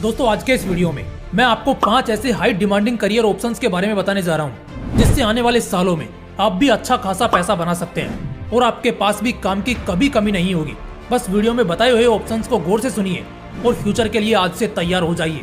दोस्तों आज के इस वीडियो में मैं आपको 5 ऐसे हाई डिमांडिंग करियर ऑप्शंस के बारे में बताने जा रहा हूं, जिससे आने वाले सालों में आप भी अच्छा खासा पैसा बना सकते हैं और आपके पास भी काम की कभी कमी नहीं होगी। बस वीडियो में बताए हुए ऑप्शंस को गौर से सुनिए और फ्यूचर के लिए आज से तैयार हो जाइए।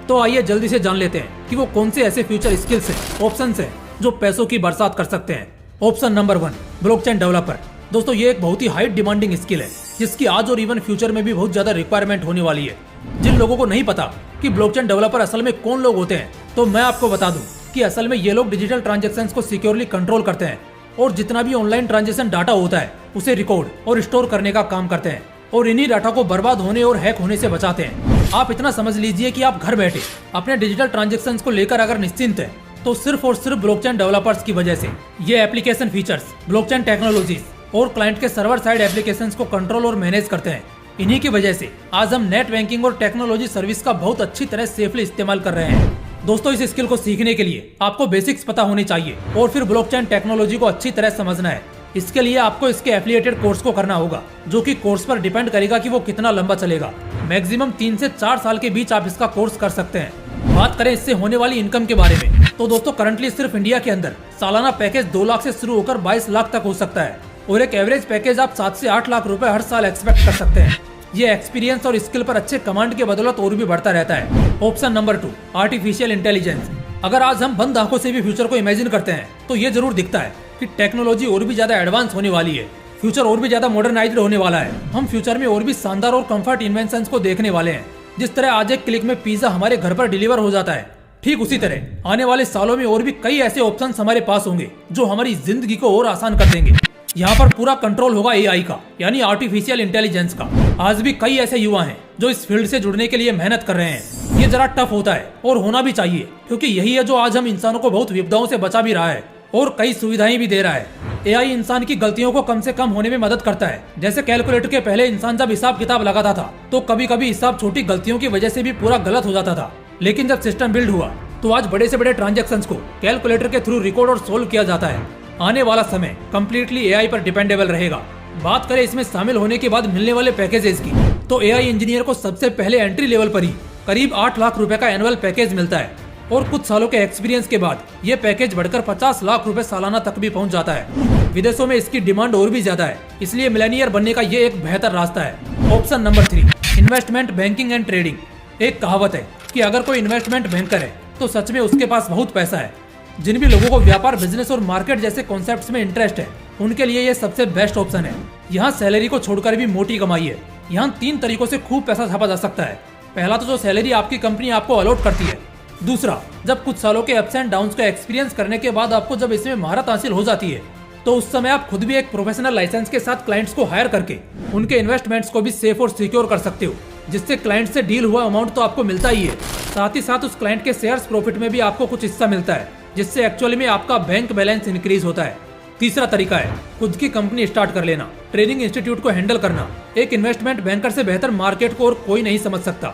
तो आइए जल्दी से जान लेते हैं कि वो कौन से ऐसे फ्यूचर स्किल्स हैं, ऑप्शंस हैं जो पैसों की बरसात कर सकते हैं। Option number 1, blockchain developer. दोस्तों ये एक बहुत ही हाई डिमांडिंग स्किल है, जिसकी आज और इवन फ्यूचर में भी बहुत ज्यादा रिक्वायरमेंट होने वाली है। जिन लोगों को नहीं पता कि ब्लॉकचेन डेवलपर असल में कौन लोग होते हैं, तो मैं आपको बता दूं कि असल में ये लोग डिजिटल ट्रांजैक्शंस को सिक्योरली कंट्रोल करते हैं और जितना भी ऑनलाइन ट्रांजैक्शन डाटा होता है उसे रिकॉर्ड और स्टोर करने का काम करते हैं और इन्हीं डाटा को बर्बाद होने और हैक होने से बचाते हैं। आप इतना समझ लीजिए कि आप घर बैठे अपने डिजिटल ट्रांजैक्शंस को लेकर अगर निश्चिंत हैं, तो सिर्फ और सिर्फ ब्लॉकचेन डेवलपर्स की वजह से। ये एप्लीकेशन फीचर्स, ब्लॉकचेन टेक्नोलॉजीज और क्लाइंट के सर्वर साइड एप्लीकेशंस को कंट्रोल और मैनेज करते हैं। इन्हीं की वजह से आज हम नेट बैंकिंग और टेक्नोलॉजी सर्विस का बहुत अच्छी तरह सेफली इस्तेमाल कर रहे हैं। दोस्तों इस स्किल को सीखने के लिए आपको बेसिक्स पता होनी चाहिए और फिर ब्लॉकचेन टेक्नोलॉजी को अच्छी तरह समझना है। इसके लिए आपको इसके एफिलिएटेड कोर्स को करना होगा, जो कि कोर्स पर डिपेंड करेगा कि वो कितना लंबा चलेगा। मैक्सिमम 3 से 4 साल के बीच आप इसका कोर्स कर सकते हैं। बात करें इससे होने वाली इनकम के बारे में, तो दोस्तों करंटली सिर्फ इंडिया के अंदर सालाना पैकेज 2 लाख से शुरू होकर 22 लाख तक हो सकता है और एक एवरेज पैकेज आप 7 से 8 लाख रुपए हर साल एक्सपेक्ट कर सकते हैं। ये एक्सपीरियंस और स्किल पर अच्छे कमांड के बदौलत और भी बढ़ता रहता है। Option number 2, artificial intelligence. अगर आज हम बंद आंखों से भी फ्यूचर को इमेजिन करते हैं, तो ये जरूर दिखता है कि टेक्नोलॉजी और भी ज्यादा एडवांस होने वाली है, फ्यूचर और भी ज्यादा मॉडर्नाइज्ड होने वाला है। हम फ्यूचर में और भी शानदार और कंफर्ट इन्वेंशंस को देखने वाले हैं। जिस तरह आज एक क्लिक में पिज्जा हमारे घर पर डिलीवर हो जाता है, ठीक उसी तरह आने वाले सालों में और भी कई ऐसे ऑप्शंस हमारे पास होंगे जो हमारी जिंदगी को और आसान कर देंगे। यहाँ पर पूरा कंट्रोल होगा एआई का, यानी आर्टिफिशियल इंटेलिजेंस का। आज भी कई ऐसे युवा हैं जो इस फील्ड से जुड़ने के लिए मेहनत कर रहे हैं। ये जरा टफ होता है और होना भी चाहिए, क्योंकि यही है जो आज हम इंसानों को बहुत विपदाओं से बचा भी रहा है और कई सुविधाएं भी दे रहा है। एआई इंसान की गलतियों को कम से कम होने में मदद करता है। जैसे कैलकुलेटर के पहले इंसान जब हिसाब किताब लगाता था, तो कभी कभी हिसाब छोटी गलतियों की वजह से भी पूरा गलत हो जाता था। लेकिन जब सिस्टम बिल्ड हुआ, तो आज बड़े से बड़े ट्रांजैक्शंस को कैलकुलेटर के थ्रू रिकॉर्ड और सोल्व किया जाता है। आने वाला समय कम्प्लीटली एआई पर डिपेंडेबल रहेगा। बात करें इसमें शामिल होने के बाद मिलने वाले पैकेजेस की, तो एआई इंजीनियर को सबसे पहले एंट्री लेवल पर ही करीब 8 लाख रुपए का एनुअल पैकेज मिलता है और कुछ सालों के एक्सपीरियंस के बाद ये पैकेज बढ़कर 50 लाख रुपए सालाना तक भी पहुंच जाता है। विदेशों में इसकी डिमांड और भी ज्यादा है, इसलिए मिलेनियर बनने का ये एक बेहतर रास्ता है। Option number 3, investment banking and trading. एक कहावत है कि अगर कोई इन्वेस्टमेंट बैंकर है तो सच में उसके पास बहुत पैसा है। जिन भी लोगों को व्यापार, बिजनेस और मार्केट जैसे कॉन्सेप्ट्स में इंटरेस्ट है, उनके लिए ये सबसे बेस्ट ऑप्शन है। यहाँ सैलरी को छोड़कर भी मोटी कमाई है। यहाँ 3 तरीकों से खूब पैसा छापा जा सकता है। पहला तो जो सैलरी आपकी कंपनी आपको अलॉट करती है। दूसरा, जब कुछ सालों के अप्स एंड डाउन्स का एक्सपीरियंस करने के बाद आपको जब इसमें महारत हासिल हो जाती है, तो उस समय आप खुद भी एक प्रोफेशनल लाइसेंस के साथ क्लाइंट्स को हायर करके उनके इन्वेस्टमेंट्स को भी सेफ और सिक्योर कर सकते हो, जिससे क्लाइंट से डील हुआ अमाउंट तो आपको मिलता ही है, साथ ही साथ उस क्लाइंट के शेयर्स प्रॉफिट में भी आपको कुछ हिस्सा मिलता है, जिससे एक्चुअली में आपका बैंक बैलेंस इंक्रीज होता है। तीसरा तरीका है खुद की कंपनी स्टार्ट कर लेना, ट्रेनिंग इंस्टीट्यूट को हैंडल करना। एक इन्वेस्टमेंट बैंकर से बेहतर मार्केट को और कोई नहीं समझ सकता।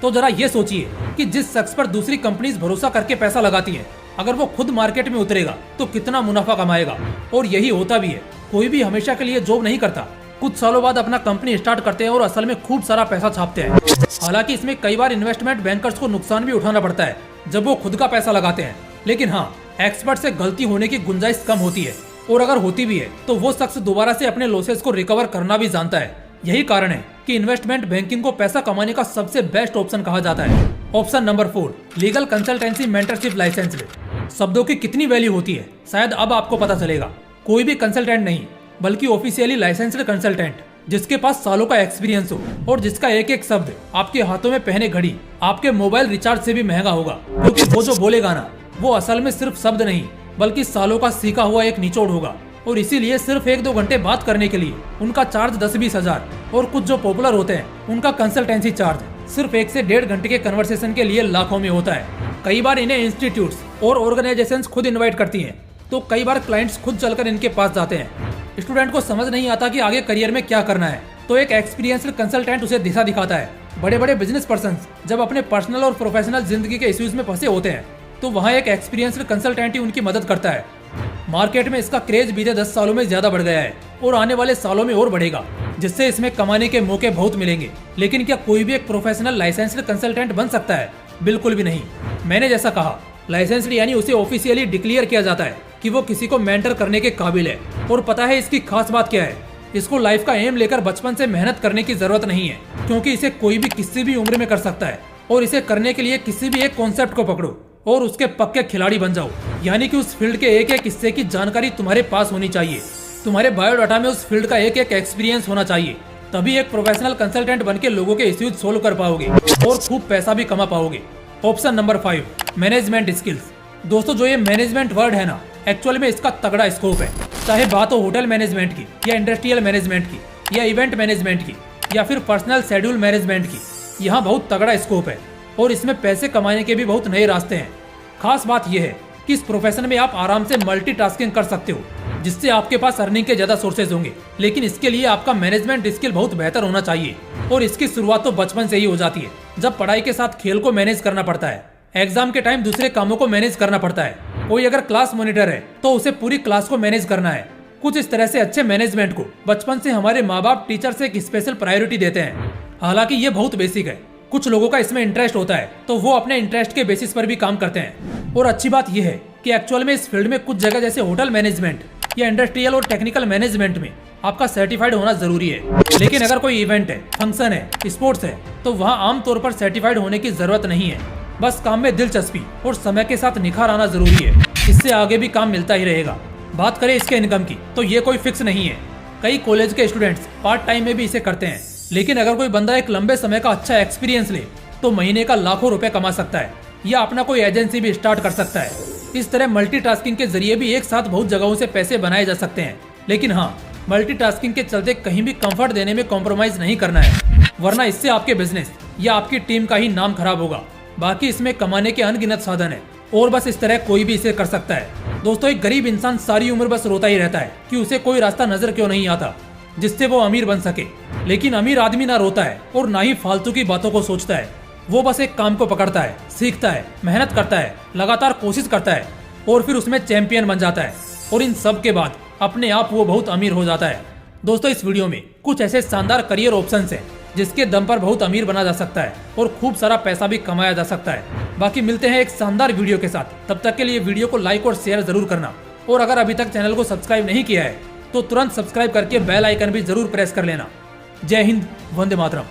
तो जरा ये सोचिए कि जिस शख्स पर दूसरी कंपनीज भरोसा करके पैसा लगाती हैं, अगर वो खुद मार्केट में उतरेगा तो कितना मुनाफा कमाएगा। और यही होता भी है। कोई भी हमेशा के लिए जॉब नहीं करता, कुछ सालों बाद अपना कंपनी स्टार्ट करते हैं और असल में खूब सारा पैसा छापते हैं। हालांकि इसमें कई बार इन्वेस्टमेंट बैंकर्स को नुकसान भी उठाना पड़ता है जब वो खुद का पैसा लगाते हैं। लेकिन हाँ, एक्सपर्ट से गलती होने की गुंजाइश कम होती है, और अगर होती भी है तो वो शख्स दोबारा से अपने लॉसेस को रिकवर करना भी जानता है। यही कारण है कि इन्वेस्टमेंट बैंकिंग को पैसा कमाने का सबसे बेस्ट ऑप्शन कहा जाता है। Option number 4, legal consultancy mentorship licensed. शब्दों की कितनी वैल्यू होती है शायद अब आपको पता चलेगा। कोई भी कंसल्टेंट नहीं, बल्कि ऑफिशियली लाइसेंस्ड कंसल्टेंट, जिसके पास सालों का एक्सपीरियंस हो और जिसका एक एक शब्द आपके हाथों में पहने घड़ी आपके मोबाइल रिचार्ज से भी महंगा होगा। क्योंकि वो जो बोलेगा ना, वो असल में सिर्फ शब्द नहीं, बल्कि सालों का सीखा हुआ एक निचोड़ होगा। और इसीलिए सिर्फ 1-2 घंटे बात करने के लिए उनका चार्ज 10-20 हजार, और कुछ जो पॉपुलर होते हैं उनका कंसल्टेंसी चार्ज सिर्फ 1 से 1.5 घंटे के कन्वर्सेशन के लिए लाखों में होता है। कई बार इन्हें इंस्टीट्यूट्स और ऑर्गेनाइजेशंस खुद इनवाइट करती हैं, तो कई बार क्लाइंट्स खुद चलकर इनके पास जाते हैं। स्टूडेंट को समझ नहीं आता कि आगे करियर में क्या करना है, तो एक एक्सपीरियंस्ड कंसल्टेंट उसे दिशा दिखाता है। बड़े बड़े बिजनेस पर्सन जब अपने पर्सनल और प्रोफेशनल जिंदगी के इश्यूज में फंसे होते हैं, तो वहाँ एक एक्सपीरियंस्ड कंसल्टेंट ही उनकी मदद करता है। मार्केट में इसका क्रेज बीते 10 सालों में ज्यादा बढ़ गया है और आने वाले सालों में और बढ़ेगा, जिससे इसमें कमाने के मौके बहुत मिलेंगे। लेकिन क्या कोई भी एक प्रोफेशनल लाइसेंस्ड कंसल्टेंट बन सकता है? बिल्कुल भी नहीं। मैंने जैसा कहा, लाइसेंस्ड यानी उसे ऑफिशियली डिक्लेयर किया जाता है कि वो किसी को मेंटर करने के काबिल है। और पता है इसकी खास बात क्या है? इसको लाइफ का एम लेकर बचपन से मेहनत करने की जरूरत नहीं है, क्योंकि इसे कोई भी किसी भी उम्र में कर सकता है। और इसे करने के लिए किसी भी एक कॉन्सेप्ट को पकड़ो और उसके पक्के खिलाड़ी बन जाओ। यानी कि उस फील्ड के एक एक हिस्से की जानकारी तुम्हारे पास होनी चाहिए। तुम्हारे बायोडाटा में उस फील्ड का एक एक एक्सपीरियंस होना चाहिए। तभी एक प्रोफेशनल कंसल्टेंट बनके लोगों के इश्यूज सोल्व कर पाओगे और खूब पैसा भी कमा पाओगे। Option number 5, management skills. दोस्तों, जो ये मैनेजमेंट वर्ड है ना, एक्चुअल में इसका तगड़ा स्कोप है। चाहे बात हो होटल मैनेजमेंट की, या इंडस्ट्रियल मैनेजमेंट की, या इवेंट मैनेजमेंट की, या फिर पर्सनल शेड्यूल मैनेजमेंट की, यहाँ बहुत तगड़ा स्कोप है और इसमें पैसे कमाने के भी बहुत नए रास्ते हैं। खास बात यह है कि इस प्रोफेशन में आप आराम से मल्टीटास्किंग कर सकते हो, जिससे आपके पास अर्निंग के ज्यादा सोर्सेज होंगे। लेकिन इसके लिए आपका मैनेजमेंट स्किल बहुत बेहतर होना चाहिए और इसकी शुरुआत तो बचपन से ही हो जाती है, जब पढ़ाई के साथ खेल को मैनेज करना पड़ता है। एग्जाम के टाइम दूसरे कामों को मैनेज करना पड़ता है। कोई अगर क्लास मॉनिटर है तो उसे पूरी क्लास को मैनेज करना है। कुछ इस तरह से अच्छे मैनेजमेंट को बचपन से हमारे माँ बाप टीचर से एक स्पेशल प्रायोरिटी देते हैं। हालांकि ये बहुत बेसिक है। कुछ लोगों का इसमें इंटरेस्ट होता है तो वो अपने इंटरेस्ट के बेसिस पर भी काम करते हैं। और अच्छी बात यह है कि एक्चुअल में इस फील्ड में कुछ जगह जैसे होटल मैनेजमेंट या इंडस्ट्रियल और टेक्निकल मैनेजमेंट में आपका सर्टिफाइड होना जरूरी है। लेकिन अगर कोई इवेंट है, फंक्शन है, स्पोर्ट्स है, तो वहाँ आमतौर पर सर्टिफाइड होने की जरूरत नहीं है। बस काम में दिलचस्पी और समय के साथ निखार आना जरूरी है। इससे आगे भी काम मिलता ही रहेगा। बात करें इसके इनकम की, तो ये कोई फिक्स नहीं है। कई कॉलेज के स्टूडेंट्स पार्ट टाइम में भी इसे करते हैं। लेकिन अगर कोई बंदा एक लंबे समय का अच्छा एक्सपीरियंस ले तो महीने का लाखों रुपए कमा सकता है, या अपना कोई एजेंसी भी स्टार्ट कर सकता है। इस तरह मल्टीटास्किंग के जरिए भी एक साथ बहुत जगहों से पैसे बनाए जा सकते हैं। लेकिन हाँ, मल्टीटास्किंग के चलते कहीं भी कंफर्ट देने में कॉम्प्रोमाइज नहीं करना है, वरना इससे आपके बिजनेस या आपकी टीम का ही नाम खराब होगा। बाकी इसमें कमाने के अनगिनत साधन है और बस इस तरह कोई भी इसे कर सकता है। दोस्तों, एक गरीब इंसान सारी उम्र बस रोता ही रहता है कि उसे कोई रास्ता नजर क्यों नहीं आता जिससे वो अमीर बन सके। लेकिन अमीर आदमी ना रोता है और ना ही फालतू की बातों को सोचता है। वो बस एक काम को पकड़ता है, सीखता है, मेहनत करता है, लगातार कोशिश करता है और फिर उसमें चैंपियन बन जाता है। और इन सब के बाद अपने आप वो बहुत अमीर हो जाता है। दोस्तों, इस वीडियो में कुछ ऐसे शानदार करियर ऑप्शंस हैं जिसके दम पर बहुत अमीर बना जा सकता है और खूब सारा पैसा भी कमाया जा सकता है। बाकी मिलते हैं एक शानदार वीडियो के साथ। तब तक के लिए वीडियो को लाइक और शेयर जरूर करना। और अगर अभी तक चैनल को सब्सक्राइब नहीं किया है तो तुरंत सब्सक्राइब करके बेल आइकन भी जरूर प्रेस कर लेना। जय हिंद, वंदे मातरम।